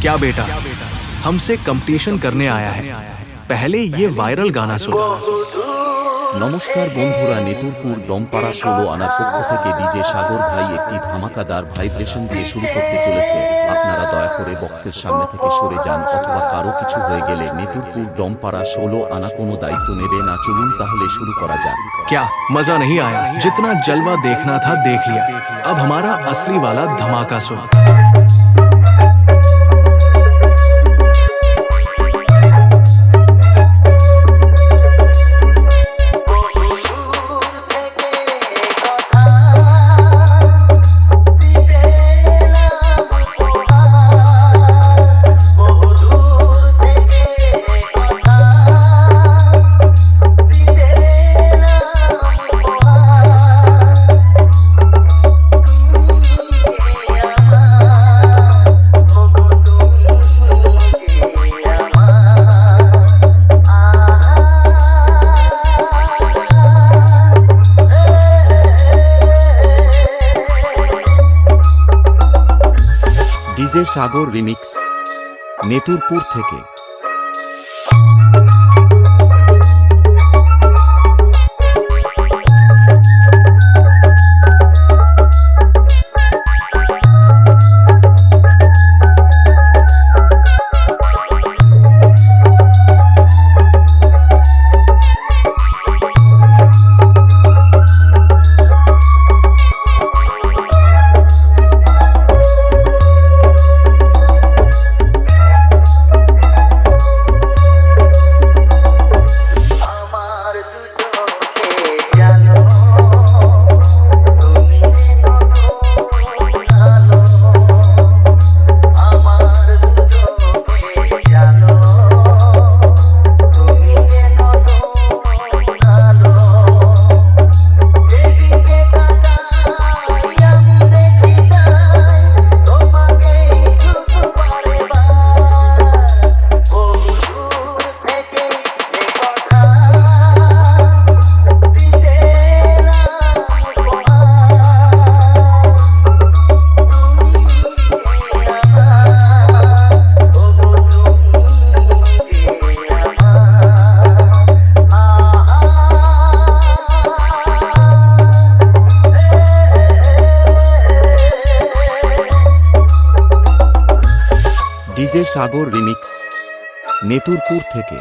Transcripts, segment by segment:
क्या बेटा, हमसे कंपटीशन करने आया है? पहले ये वायरल गाना सुनो। নমস্কার বন্ধুরা, নেতুরপুর ডমপাড়া 16 আনার পক্ষ থেকে ডিজে সাগর ভাই একটি ধামাকাদার ভাইব্রেশন দিয়ে শুরু করতে চলেছে। আপনারা দয়া করে বক্সের সামনে থেকে সরে যান, অথবা কারো কিছু হয়ে গেলে নেতুরপুর ডমপাড়া 16 আনা কোনো দায়িত্ব নেবে না। চলুন তাহলে শুরু করা যাক। क्या मजा नहीं आया? जितना जलवा देखना था देख लिया, अब हमारा असली वाला धमाका सुनो। ডিজে সাগর রিমিক্স, নেতুরপুর থেকে। ডিজে সাগর রিমিক্স, নেতুরপুর থেকে।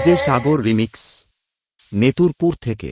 ডিজে সাগর রিমিক্স, নেতুরপুর থেকে।